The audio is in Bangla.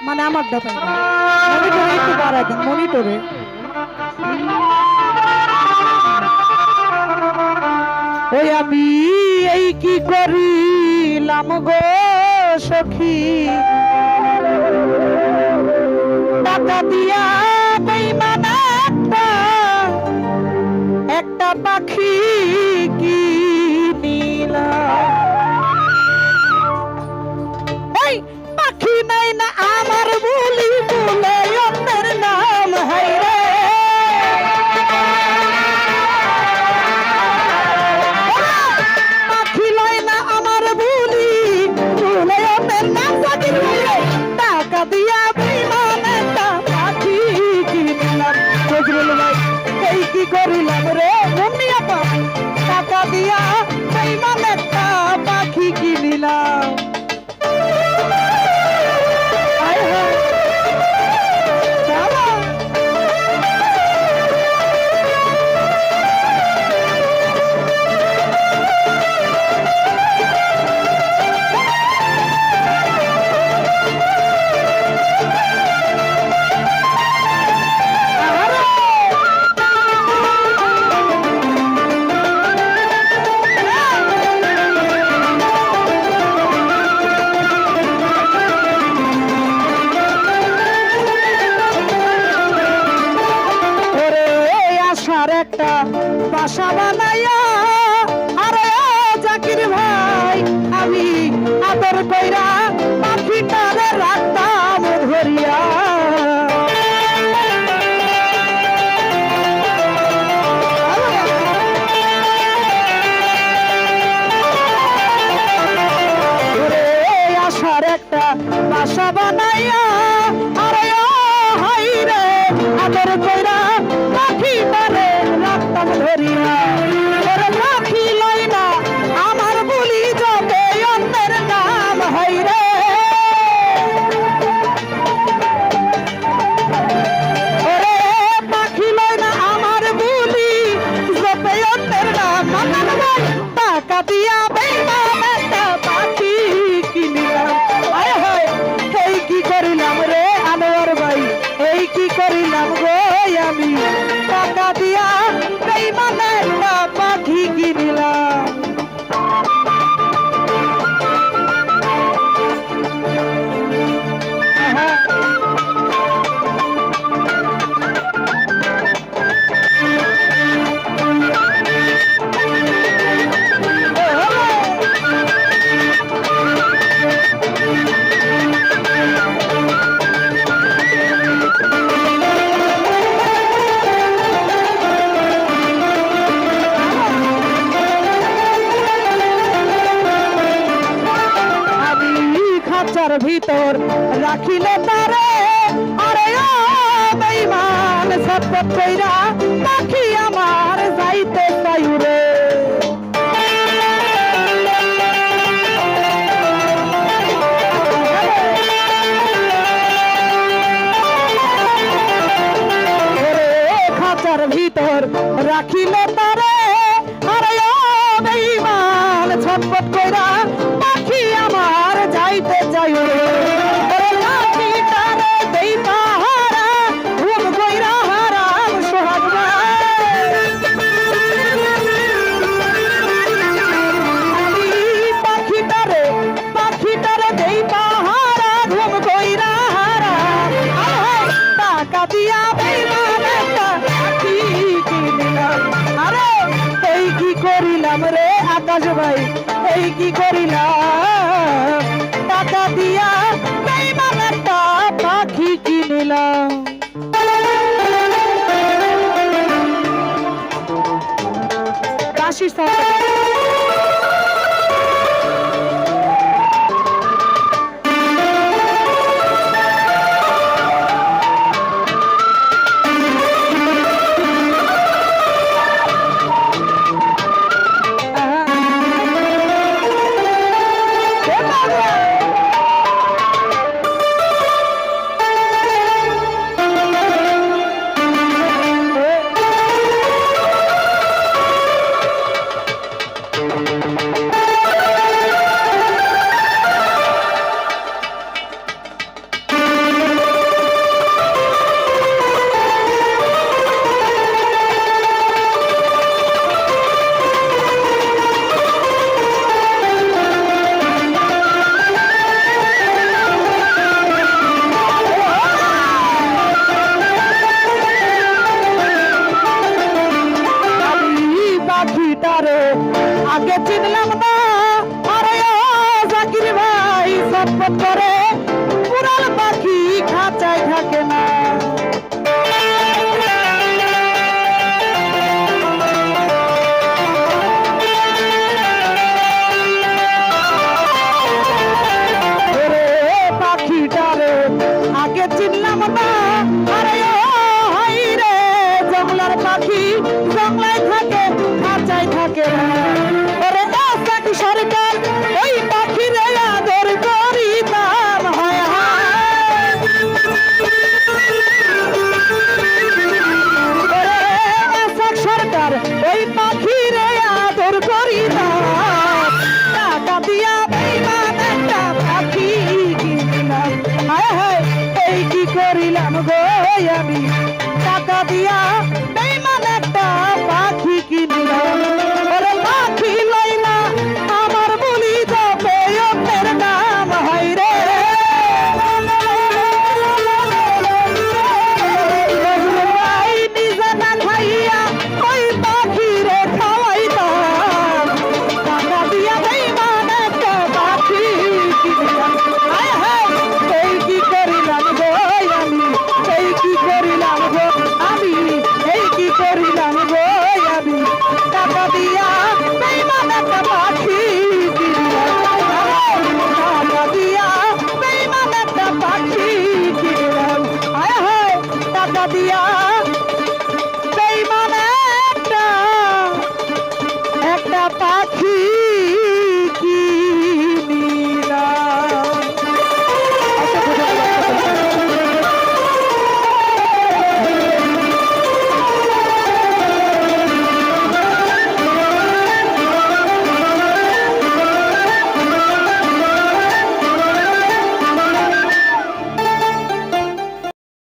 মানে আমারটা পাই না। মনিটরে একটু বাড়ায় দেন, মনিটরে। ওই আমি এই কি করিলাম গো সখী, টাকা দিয়া বেঈমান একটা একটা পাখি কিনিলাম। এই পাখি নাই না আমার বলি বলে অন্যের নাম হাইরে। পাখি নাই না আমার বলি বলে অন্যের নাম জাকির হাইরে। টাকা দিয়া বেঈমান একটা পাখি কিনিলাম। ফজরুল ভাই এই কি করিলাম রে মুন্নিয়া পা, টাকা দিয়া বেঈমান একটা পাখি কিনিলাম। একটা বাসা বানাইয়া আরে জাকির ভাই আমি আদর কইরা পাখিটারে রাখতাম ধরিয়া। আশার একটা বাসা বানাইয়া আরে হাই রে আদর কইরা পাখিটারে রাখতাম ধরিয়া। পাখি লয় না আমার বলি যাবে অন্যের নাম হাই রে। পাখি লয় না আমার বলি যাবে অন্যের নাম। টাকা দিয়া বেঈমান একটা পাখি কিনিলাম। আয় হায় এই কি করিলাম রে আনোয়ার ভাই, এই কি করিলাম গো আমি, টাকা দিয়া বেঈমান একটা পাখি কিনিলাম। খাঁচার ভিতর রাখিলে তারে আরে ও বেঈমান সৎপথ কইরা পাখি আমার যাইতে চাই রে। খাঁচার ভিতর রাখিলে তারে আরে ও বেঈমান সৎপথ কইরা পাখি আমার যাইতে চাই রে। পাখিটারে দেই পাহারা ঘুম কইরা হারাম সোহাগ পাখিটারে দেই পাহারা ঘুম কইরা হারাম। টাকা দিয়া বেঈমান একটা পাখি কিনিলাম। আরে এই কি করিলাম রে আকাশ ভাই, এই কি করিলাম, টাকা দিয়া বেঈমান একটা পাখি কিনিলাম। কাশি খাঁচায় থাকে না। ওরে পাখিটারে আগে চিনলাম না, আরে ও হাই রে জংলার পাখি জংলায় থাকে খাঁচায় থাকে না। ওরে আসাক সরকার ওই পাখিরে আদর করিতাম, হায় হায়। ওরে আসাক সরকার ওই পাখিরে আদর করিতাম, টাকা দিয়া বেইমান একটা পাখি কিনলাম, হায় হায় এই কি করিলাম গো আমি, টাকা দিয়া বেইমান একটা পাখি কিনলাম। ওরে পাখি লইলা আমার বলি যাবে অন্যের নাম, হায় রে ভাই নিজে না খাইয়া ওই পাখিরে খাওয়াইতাম, টাকা দিয়া বেইমান একটা পাখি কিনলাম, হায় হায় এই কি করিলাম গো আমি, এই কি করিলাম গো আমি, এই কি করিলাম গো আমি, টাকা দিয়া বেইমান একটা পাখি কিনলাম, টাকা দিয়া বেইমান একটা পাখি কিনলাম, হায় হায় টাকা দিয়া